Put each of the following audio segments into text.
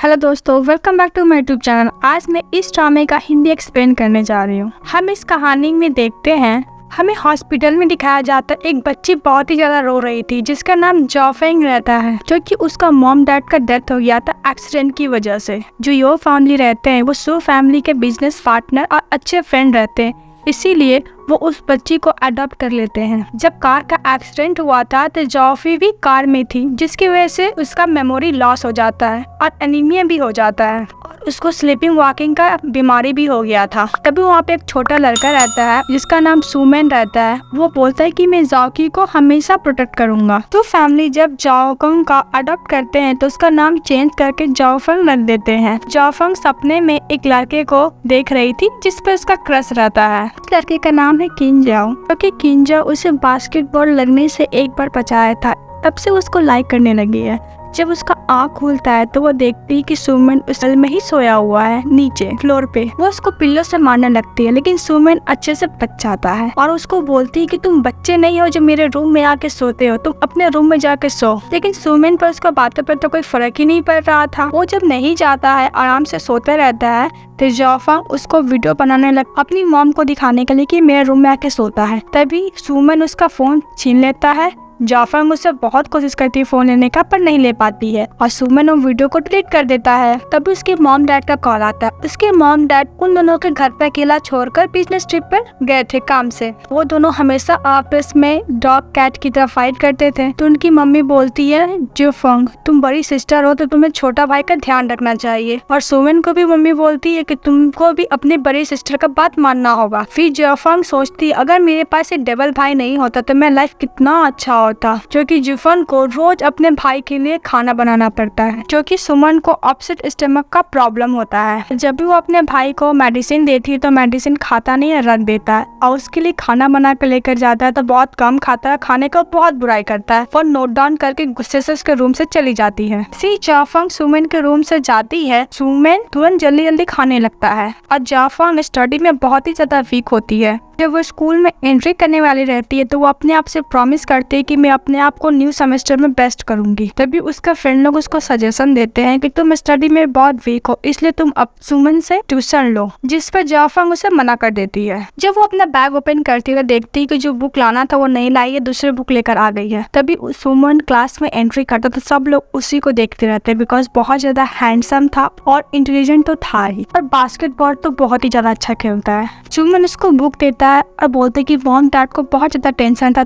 Hello दोस्तों, welcome back to my YouTube channel. आज मैं इस ड्रामे का हिंदी एक्सप्लेन करने जा रही हूँ। हम इस कहानी में देखते हैं, हमें हॉस्पिटल में दिखाया जाता है एक बच्ची बहुत ही ज्यादा रो रही थी जिसका नाम जॉफेंग रहता है, जो कि उसका मॉम डैड का डेथ हो गया था एक्सीडेंट की वजह से। जो यो फैमिली रहते हैं वो सो फैमिली के बिजनेस पार्टनर और अच्छे फ्रेंड रहते हैं, इसीलिए वो उस बच्ची को अडॉप्ट कर लेते हैं। जब कार का एक्सीडेंट हुआ था तो जॉफी भी कार में थी, जिसकी वजह से उसका मेमोरी लॉस हो जाता है और एनीमिया भी हो जाता है और उसको स्लीपिंग वॉकिंग का बीमारी भी हो गया था। तभी वहाँ पे एक छोटा लड़का रहता है जिसका नाम सुमेन रहता है। वो बोलता है कि मैं जाओकी को हमेशा प्रोटेक्ट करूंगा। तो फैमिली जब जाओकंग का अडॉप्ट करते हैं तो उसका नाम चेंज करके जाओफंग रख देते हैं। जाओफंग सपने में एक लड़के को देख रही थी जिस पर उसका क्रश रहता है। उस लड़के का नाम है किंजाओ, क्योंकि किंजाओ उसे बास्केटबॉल लगने से एक बार बचाया था, तब से उसको लाइक करने लगी है। जब उसका आँख खुलता है तो वो देखती है कि सुमेन उस में ही सोया हुआ है नीचे फ्लोर पे। वो उसको पिल्लों से मारने लगती है, लेकिन सुमेन अच्छे से बच जाता है और उसको बोलती है कि तुम बच्चे नहीं हो जो मेरे रूम में आके सोते हो, तुम अपने रूम में जाके सो। लेकिन सुमेन पर उसका बातों पर तो कोई फर्क ही नहीं पड़ रहा था। वो जब नहीं जाता है, आराम से सोते रहता है, तो जाओफंग उसको वीडियो बनाने लग अपनी मॉम को दिखाने के लिए कि मेरे रूम में आके सोता है। तभी सुमेन उसका फोन छीन लेता है। जाओफंग उससे बहुत कोशिश करती है फोन लेने का, पर नहीं ले पाती है और सुमेन वो वीडियो को डिलीट कर देता है। तभी उसके मॉम डैड का कॉल आता है। उसके मॉम डैड उन दोनों के घर पे अकेला छोड़कर बिजनेस ट्रिप पर गए थे काम से। वो दोनों हमेशा आपस में डॉग कैट की तरह फाइट करते थे। तो उनकी मम्मी बोलती है, जाओफंग तुम बड़ी सिस्टर हो तो तुम्हें छोटा भाई का ध्यान रखना चाहिए। और सुमेन को भी मम्मी बोलती है कि तुमको भी अपने बड़ी सिस्टर का बात मानना होगा। फिर जाओफंग सोचती है, अगर मेरे पास एक डबल भाई नहीं होता तो मेरा लाइफ कितना अच्छा होता, जो कि जाओफंग को रोज अपने भाई के लिए खाना बनाना पड़ता है, जो कि सुमन को अपसेट स्टमक का प्रॉब्लम होता है। जब भी वो अपने भाई को मेडिसिन देती है तो मेडिसिन खाता नहीं है, रख देता है और उसके लिए खाना बना कर लेकर जाता है तो बहुत कम खाता है, खाने को बहुत बुराई करता है। वो नोट डाउन करके गुस्से से उसके रूम से चली जाती है। इसी जाओफंग सुमेन के रूम से जाती है। सुमेन तुरंत जल्दी जल्दी खाने लगता है और जाओफंग स्टडी में बहुत ही ज्यादा वीक होती है। जब वो स्कूल में एंट्री करने वाली रहती है तो वो अपने आप से प्रॉमिस करती है कि मैं अपने आप को न्यू सेमेस्टर में बेस्ट करूंगी। तभी उसका फ्रेंड लोग उसको सजेशन देते हैं कि तुम स्टडी में बहुत वीक हो, इसलिए तुम अब सुमन से ट्यूशन लो, जिस पर जाओफंग उसे मना कर देती है। जब वो अपना बैग ओपन करती है देखती है कि जो बुक लाना था वो नहीं लाई है, दूसरे बुक लेकर आ गई है। तभी सुमन क्लास में एंट्री करता तो सब लोग उसी को देखते रहते हैं, बिकॉज बहुत ज्यादा हैंडसम था और इंटेलिजेंट तो था ही, और बास्केटबॉल तो बहुत ही ज्यादा अच्छा खेलता है। सुमन उसको बुक देता है और बोलते कि मॉम डैड को बहुत ज्यादा टेंशन था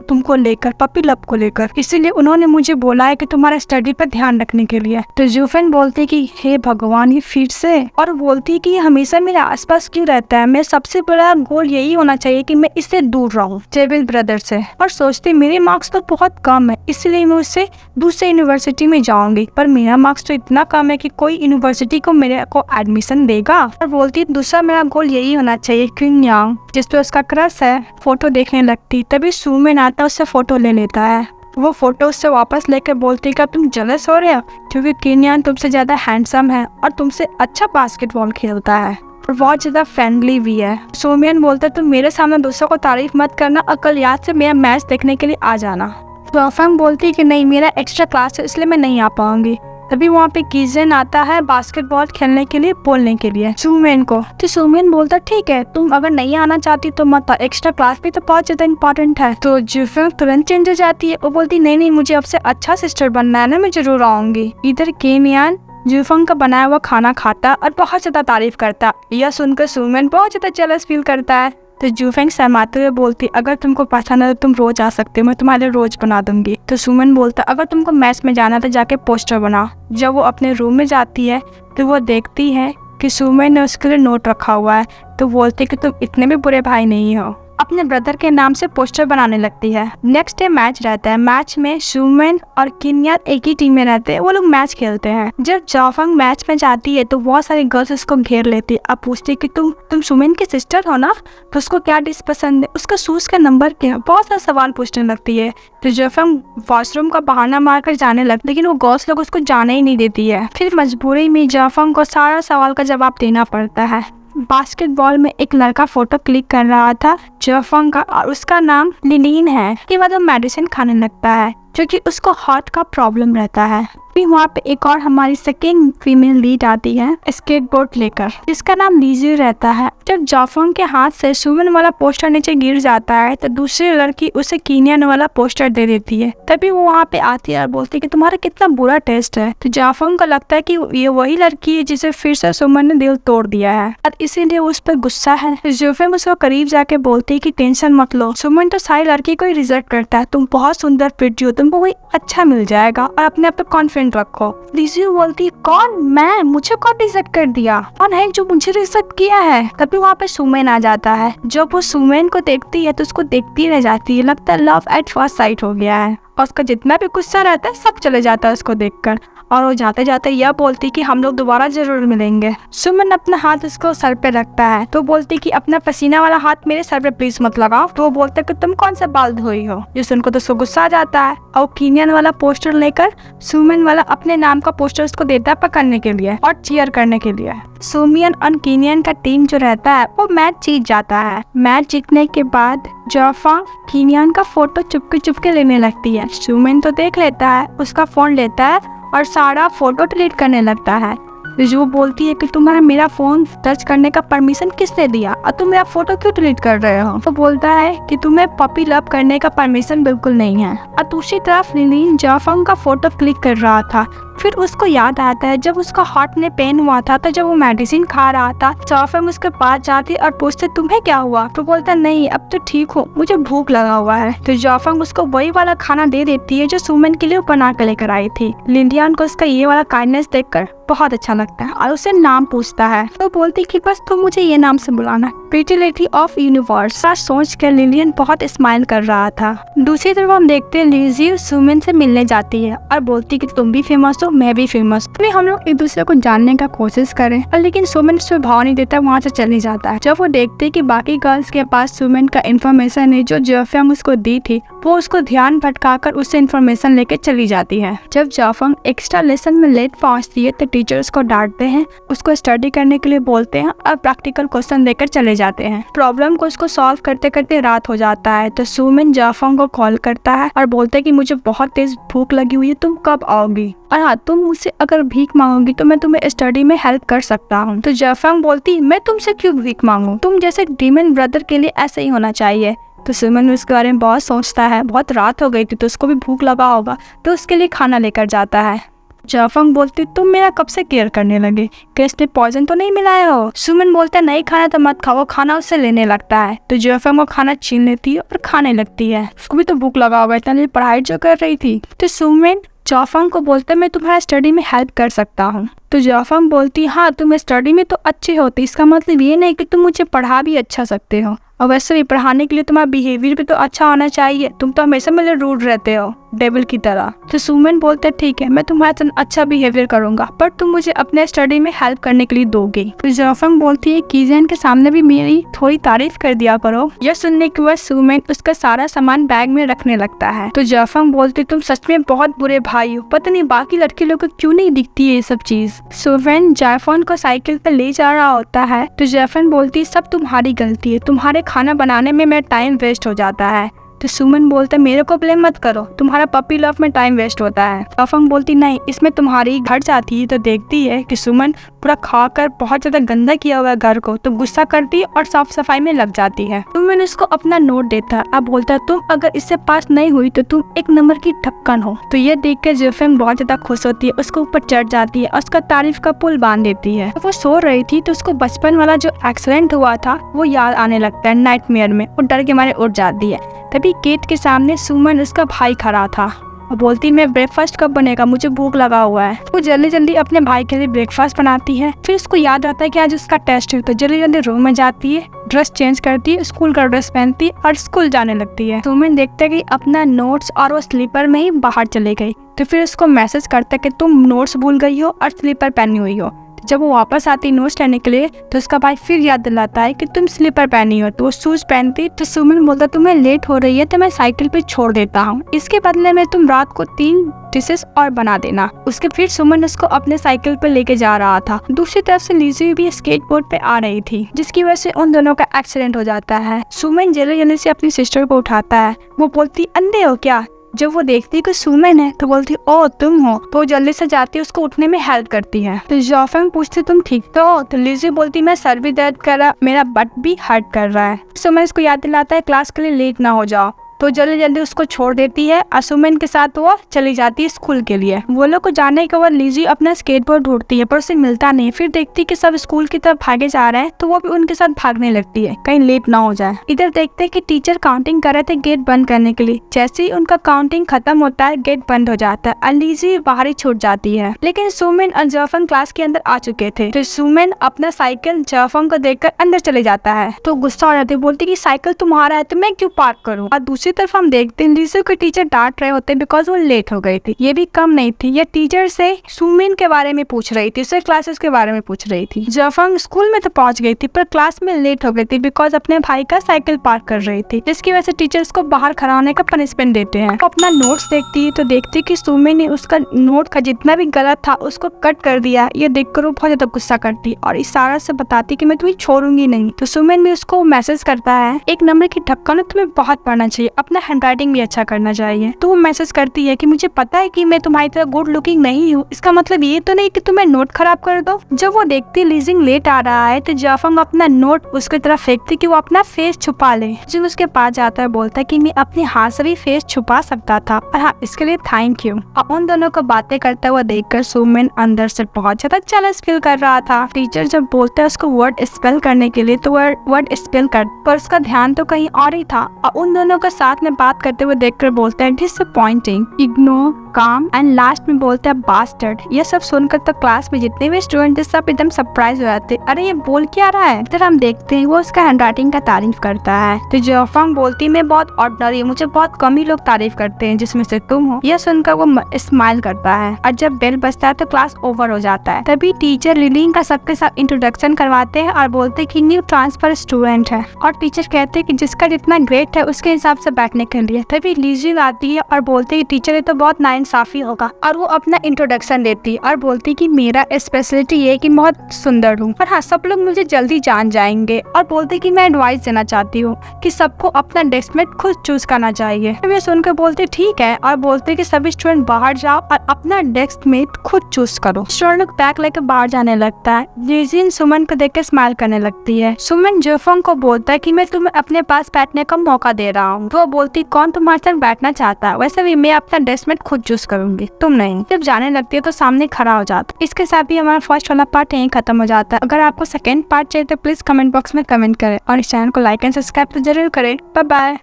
तुमको लेकर, पपी लव को लेकर, इसीलिए उन्होंने मुझे बोला है कि तुम्हारा स्टडी पर ध्यान रखने के लिए। तो जाओफंग बोलते कि हे भगवान, ये फिर से, और बोलती कि हमेशा मेरे आसपास क्यों रहता है, मेरा सबसे बड़ा गोल यही होना चाहिए कि मैं इससे दूर रहूं, जेविल ब्रदर से। और सोचते मेरे मार्क्स तो बहुत कम है, इसलिए मैं उससे दूसरे यूनिवर्सिटी में जाऊंगी, पर मेरा मार्क्स तो इतना कम है कि कोई यूनिवर्सिटी को मेरे को एडमिशन देगा। और बोलती दूसरा मेरा गोल यही होना चाहिए किंगयांग, जिस पे उसका क्रश है। फोटो देखने लगती, तभी सुमेन आता उससे फोटो ले लेता है। वो फोटो उससे वापस लेकर बोलती कि तुम जेलस हो रहे हो क्योंकि किंगयांग तुमसे ज्यादा हैंडसम है और तुमसे अच्छा बास्केटबॉल खेलता है और बहुत ज्यादा फ्रेंडली भी है। सुमेन बोलता तुम मेरे सामने दूसरों को तारीफ मत करना और कल याद से मेरा मैच देखने के लिए आ जाना। जाओफंग बोलती कि नहीं, मेरा एक्स्ट्रा क्लास है इसलिए मैं नहीं आ पाऊंगी। तभी वहाँ पे कीजन आता है बास्केटबॉल खेलने के लिए बोलने के लिए सुमेन को। तो सुमेन बोलता ठीक है, तुम अगर नहीं आना चाहती तो मत, एक्स्ट्रा क्लास भी तो बहुत ज्यादा इम्पोर्टेंट है। तो जाओफंग तुरंत चेंज हो जाती है। वो बोलती नहीं, मुझे अब से अच्छा सिस्टर बनना है ना, मैं जरूर आऊंगी। इधर किंगयांग जाओफंग का बनाया हुआ खाना खाता और बहुत ज्यादा तारीफ करता। यह सुनकर सुमेन बहुत ज्यादा जेलस फील करता है। तो जाओफंग शर्माते हुए बोलती अगर तुमको पसंद है तो तुम रोज आ सकते हो, मैं तुम्हारे रोज बना दूंगी। तो सुमेन बोलता अगर तुमको मैच में जाना तो जाके पोस्टर बना। जब वो अपने रूम में जाती है तो वो देखती है कि सुमेन ने उसके लिए नोट रखा हुआ है। तो बोलती कि तुम इतने भी बुरे भाई नहीं हो। अपने ब्रदर के नाम से पोस्टर बनाने लगती है। नेक्स्ट डे मैच रहता है। मैच में सुमेन और किंगयांग एक ही टीम में रहते हैं, वो लोग मैच खेलते हैं। जब जाओफंग मैच में जाती है तो बहुत सारी गर्ल्स उसको घेर लेती है। अब पूछती कि तुम सुमेन की सिस्टर हो ना, तो उसको क्या डिश पसंद है, उसका शूज का नंबर क्या है, बहुत सारे सवाल पूछने लगती है। तो जाओफंग वॉशरूम का बहाना मारकर जाने लगती, लेकिन वो गर्ल्स लोग उसको जाने ही नहीं देती है। फिर मजबूरी में जाओफंग को सारा सवाल का जवाब देना पड़ता है। बास्केटबॉल में एक लड़का फोटो क्लिक कर रहा था जाओफंग का और उसका नाम लिलीन है। के बाद वो मेडिसिन खाने लगता है। क्योंकि उसको हार्ट का प्रॉब्लम रहता है। फिर वहाँ पे एक और हमारी सेकेंड फीमेल लीड आती है स्केटबोर्ड लेकर, जिसका नाम लीजी रहता है। जब जाफंग के हाथ से सुमन वाला पोस्टर नीचे गिर जाता है तो दूसरी लड़की उसे कीनियन वाला पोस्टर दे देती है। तभी वो वहाँ पे आती है और बोलती है कि तुम्हारा कितना बुरा टेस्ट है। तो जाफंग को लगता है कि ये वही लड़की है जिसे फिर से सुमन ने दिल तोड़ दिया है और इसीलिए उस पर गुस्सा है। जाफंग उसको करीब जाके बोलती है कि टेंशन मत लो, सुमन तो सारी लड़की को ही रिजेक्ट करता है, तुम बहुत सुंदर प्रिटी हो, तुमको कोई अच्छा मिल जाएगा और अपने आप पे कॉन्फिडेंट रखो। लीजी बोलती है कौन? मैं? मुझे कौन रिजेक्ट कर दिया? कौन है जो मुझे रिजेक्ट किया है? तभी वहाँ पे सुमेन आ जाता है। जब वो सुमेन को देखती है तो उसको देखती रह जाती है, लगता है लव एट फर्स्ट साइट हो गया है और उसका जितना भी गुस्सा रहता है सब चले जाता है उसको देखकर। और वो जाते जाते यह बोलती कि हम लोग दोबारा जरूर मिलेंगे। सुमन अपना हाथ उसको सर पे रखता है तो बोलती कि अपना पसीना वाला हाथ मेरे सर पे प्लीज मत लगाओ। तो वो बोलता कि तुम कौन सा बाल धोई हो। जिस उनको तो उसको गुस्सा आ जाता है और कीनियन वाला पोस्टर लेकर सुमन वाला अपने नाम का पोस्टर उसको देता है पकड़ने के लिए और चीयर करने के लिए। सुमियन और कीनियन का टीम जो रहता है वो मैच जीत जाता है। मैच जीतने के बाद जाफंग कीनियन का फोटो चुपके चुपके लेने लगती है। सुमिन तो देख लेता है, उसका फोन लेता है और सारा फोटो डिलीट करने लगता है। जो बोलती है कि तुम्हारा मेरा फोन टच करने का परमिशन किसने दिया और तुम मेरा फोटो क्यों डिलीट कर रहे हो। तो बोलता है कि तुम्हें पपी लव करने का परमिशन बिल्कुल नहीं है। और दूसरी तरफ लिली जाफंग का फोटो क्लिक कर रहा था। फिर उसको याद आता है जब उसका हार्ट में पेन हुआ था तो जब वो मेडिसिन खा रहा था, जाफंग उसके पास जाती और पूछते तुम्हें क्या हुआ। तो बोलता नहीं अब तो ठीक हो, मुझे भूख लगा हुआ है। तो जाफंग उसको वही वाला खाना दे देती है जो सुमन के लिए बना कर लेकर आई थी। लिंडियन को उसका ये वाला काइंडनेस देखकर बहुत अच्छा लगता है और उसे नाम पूछता है। तो बोलती कि बस तुम मुझे ये नाम से बुलाना, प्रीटी लेडी ऑफ यूनिवर्स। सोच कर लिलियन बहुत स्माइल कर रहा था। दूसरी तरफ हम देखते हैं लिजी सुमन से मिलने जाती है और बोलती कि तुम भी फेमस हो, मैं भी फेमस, तो हम लोग एक दूसरे को जानने का कोशिश करें। और लेकिन सुमन उस पर भाव नहीं देता, वहाँ से चली जाता है। जब वो देखते कि बाकी गर्ल्स के पास सुमन का इन्फॉर्मेशन है जो जाफंग उसको दी थी, वो उसको ध्यान भटकाकर उससे इन्फॉर्मेशन लेके चली जाती है। जब जाफंग एक्स्ट्रा लेसन में लेट पहुँचती है तो टीचर्स को डांटते हैं, उसको स्टडी करने के लिए बोलते हैं और प्रैक्टिकल क्वेश्चन देकर चले जाते हैं। प्रॉब्लम को उसको सॉल्व करते करते रात हो जाता है। तो सुमन जाफंग को कॉल करता है और बोलते है कि मुझे बहुत तेज भूख लगी हुई है, तुम कब आओगी, और हाँ तुम मुझसे अगर भीख मांगोगी तो मैं तुम्हें स्टडी में हेल्प कर सकता हूँ। तो जाफंग बोलती मैं तुमसे क्यों भीख मांगू, तुम जैसे डीमन ब्रदर के लिए ऐसे ही होना चाहिए। तो सुमन उसके बारे में बहुत सोचता है, बहुत रात हो गई थी तो उसको भी भूख लगा होगा तो उसके लिए खाना लेकर जाता है। जाफंग बोलती तुम मेरा कब से केयर करने लगे, कैसे पॉइजन तो नहीं मिलाया हो। सुमन बोलता नहीं खाना तो मत खाओ, खाना उससे लेने लगता है। तो जाफंग वो खाना छीन लेती है और खाने लगती है। उसको भी तो भूख लगा होगा, इतना पढ़ाई जो कर रही थी। तो सुमन जाफंग को बोलता मैं तुम्हारा स्टडी में हेल्प कर सकता हूँ। तो जाफंग बोलती हाँ तुम स्टडी में तो अच्छे होती, इसका मतलब ये नहीं कि तुम मुझे पढ़ा भी अच्छा सकते हो, और वैसे भी पढ़ाने के लिए तुम्हारा बिहेवियर भी तो अच्छा होना चाहिए, तुम तो हमेशा मेरे रूड रहते हो डेविल की तरह। तो सुमन बोलते ठीक है मैं तुम्हारे साथ अच्छा बिहेवियर करूंगा पर तुम मुझे अपने स्टडी में हेल्प करने के लिए दोगे। तो जाफंग बोलती है कीजन के सामने भी मेरी थोड़ी तारीफ कर दिया करो। यह सुनने के बाद सुमन उसका सारा सामान बैग में रखने लगता है। तो जाफंग बोलती तुम सच में बहुत बुरे भाई हो, पता नहीं बाकी लड़के लोग को क्यों नहीं दिखती है ये सब चीज। सुमन जाफंग को साइकिल पर ले जा रहा होता है तो जाफंग बोलती सब तुम्हारी गलती है, तुम्हारे खाना बनाने में मेरा टाइम वेस्ट हो जाता है। तो सुमन बोलते मेरे को ब्लेम मत करो, तुम्हारा पपी लव में टाइम वेस्ट होता है। जाफंग बोलती नहीं इसमें तुम्हारी। घर जाती है तो देखती है कि सुमन पूरा खाकर बहुत ज्यादा गंदा किया हुआ है घर को, तो गुस्सा करती है और साफ सफाई में लग जाती है। सुमन उसको अपना नोट देता है, अब बोलता है तुम अगर इससे पास नहीं हुई तो तुम एक नंबर की ढक्कन हो। तो ये देख कर जाफंग बहुत ज्यादा खुश होती है, उसको ऊपर चढ़ जाती है और उसका तारीफ का पुल बांध देती है। वो सो रही थी तो उसको बचपन वाला जो एक्सीडेंट हुआ था वो याद आने लगता है नाइटमेयर में, वो डर के मारे उठ जाती है। तभी गेट के सामने सुमन उसका भाई खड़ा था और बोलती मैं ब्रेकफास्ट कब बनेगा, मुझे भूख लगा हुआ है। वो जल्दी जल्दी अपने भाई के लिए ब्रेकफास्ट बनाती है। फिर उसको याद आता है कि आज उसका टेस्ट है तो जल्दी जल्दी रूम में जाती है, ड्रेस चेंज करती है, स्कूल का ड्रेस पहनती है और स्कूल जाने लगती है। सुमन देखते कि अपना नोट्स और वो स्लीपर में ही बाहर चले गई। तो फिर उसको मैसेज करता कि तुम नोट्स भूल गई हो और स्लीपर पहनी हुई हो। जब वो वापस आती नोट्स लेने के लिए तो उसका भाई फिर याद दिलाता है कि तुम स्लीपर पहनी हो, तो वो शूज पहनती। तो सुमन बोलता तुम्हें लेट हो रही है तो मैं साइकिल पे छोड़ देता हूँ, इसके बदले में तुम रात को 3 डिशेस और बना देना। उसके फिर सुमन उसको अपने साइकिल पे लेके जा रहा था। दूसरी तरफ से लिजी भी स्केटबोर्ड पे आ रही थी जिसकी वजह से उन दोनों का एक्सीडेंट हो जाता है। सुमन जल्दी जल्दी से अपनी सिस्टर को उठाता है। वो बोलती अंधे हो क्या, जब वो देखती है कि सुमन है तो बोलती ओ तुम हो, तो जल्दी से जाती है उसको उठने में हेल्प करती है। तो जॉफंग पूछती तुम ठीक तो हो? तो लिजी बोलती मैं सर भी दर्द कर रहा, मेरा बट भी हर्ट कर रहा है। सुमन इसको याद दिलाता है क्लास के लिए लेट ना हो जाओ, तो जल्दी जल्दी उसको छोड़ देती है और सुमन के साथ वो चली जाती है स्कूल के लिए। वो लोग को जाने के बाद लिजी अपना स्केटबोर्ड ढूंढती है पर उसे मिलता नहीं। फिर देखती कि सब स्कूल की तरफ भागे जा रहे हैं तो वो भी उनके साथ भागने लगती है कहीं लेट ना हो जाए। इधर देखते हैं कि टीचर काउंटिंग कर रहे थे गेट बंद करने के लिए। जैसे ही उनका काउंटिंग खत्म होता है गेट बंद हो जाता है और लिजी बाहर ही छूट जाती है। लेकिन सुमन और जॉफंग क्लास के अंदर आ चुके थे। तो सुमन अपना साइकिल जॉफंग को देखकर अंदर चले जाता है तो गुस्सा हो जाती है, बोलती कि साइकिल तुम्हारा है तो मैं क्यों पार्क करूँ। और दूसरी तरफ हम देखते हैं लिजी को टीचर डांट रहे होते हैं बिकॉज वो लेट हो गई थी। ये भी कम नहीं थी, ये टीचर से सुमिन के बारे में पूछ रही थी, उससे क्लासेस के बारे में पूछ रही थी। जॉफंग स्कूल में तो पहुंच गई थी पर क्लास में लेट हो गई थी बिकॉज अपने भाई का साइकिल पार्क कर रही थी, जिसकी वजह से टीचर्स को बाहर खड़ा होने का पनिशमेंट देते हैं। वो अपना नोट्स देखती है तो देखती कि सुमिन ने उसका नोट का जितना भी गलत था उसको कट कर दिया। ये देखकर वो बहुत ज्यादा गुस्सा करती और इशारा से बताती कि मैं तुम्हें छोड़ूंगी नहीं। तो सुमिन भी उसको मैसेज करता है एक नंबर की ढक्कन है, तुम्हें बहुत पढ़ना चाहिए, अपना हैंडराइटिंग भी अच्छा करना चाहिए। तो वो मैसेज करती है कि मुझे पता है कि मैं तुम्हारी तरह गुड लुकिंग नहीं हूँ, इसका मतलब ये तो नहीं कि तुम्हें नोट खराब कर दो। जब वो देखती लीजिंग लेट आ रहा है तो जॉफंग अपना नोट उसकी तरफ फेंकती कि वो अपना फेस छुपा ले। जब उसके पास जाता है बोलता है कि मैं अपने हाथ से भी फेस छुपा सकता था और हाँ इसके लिए थैंक यू। और उन दोनों को बातें करता हुआ देखकर सुमिन अंदर से बहुत ज्यादा जेलस फील कर रहा था। टीचर जब बोलता है उसको वर्ड स्पेल करने के लिए तो वर्ड स्पेल कर, पर उसका ध्यान तो कहीं और ही था। और उन दोनों का साथ में बात करते हुए देखकर बोलता है डिसअपॉइंटिंग, इग्नोर, काम एंड लास्ट में बोलते हैं बास्टर्ड। ये सब सुनकर तो क्लास में जितने भी स्टूडेंट थे सब एकदम सरप्राइज हो जाते, अरे ये बोल क्या रहा है। फिर हम देखते हैं वो उसका हैंडराइटिंग का तारीफ करता है। तो जॉफंग बोलती मैं बहुत ऑर्डिनरी, मुझे बहुत कम ही लोग तारीफ करते हैं जिसमें से तुम हो। यह सुनकर वो स्माइल करता है और जब बेल बजता है तो क्लास ओवर हो जाता है। तभी टीचर लिलिंग का सबके साथ इंट्रोडक्शन करवाते हैं और बोलते कि न्यू ट्रांसफर स्टूडेंट है और टीचर कहते हैं कि जिसका जितना ग्रेड है उसके हिसाब से बैठने के लिए। तभी लिजिंग आती है और बोलते कि टीचर ये तो बहुत नाइंसाफी होगा और वो अपना इंट्रोडक्शन देती है और बोलती कि मेरा स्पेशलिटी ये कि बहुत सुंदर हूँ और हाँ सब लोग मुझे जल्दी जान जाएंगे। और बोलते कि मैं एडवाइस देना चाहती हूँ कि सबको अपना डेस्कमेट खुद चूज करना चाहिए। वे सुनकर बोलते ठीक है और बोलते कि सभी स्टूडेंट बाहर जाओ और अपना डेस्कमेट खुद चूज करो। स्टूडेंट लोग बैग लेकर बाहर जाने लगता है। लिजिंग सुमन को देख के स्माइल करने लगती है। सुमन जॉफंग को बोलता है कि मैं तुम्हें अपने पास बैठने का मौका दे रहा हूँ। तो वो बोलती कौन तुम्हारे साथ बैठना चाहता है, वैसे भी मैं अपना डेस्कमेट खुद चूज करूंगी, तुम नहीं। जब जाने लगती है तो सामने खड़ा हो जाता है। इसके साथ ही हमारा फर्स्ट वाला पार्ट यहीं खत्म हो जाता है। अगर आपको सेकंड पार्ट चाहिए तो प्लीज कमेंट बॉक्स में कमेंट करें और इस चैनल को लाइक एंड सब्सक्राइब तो जरूर करें। Bye bye.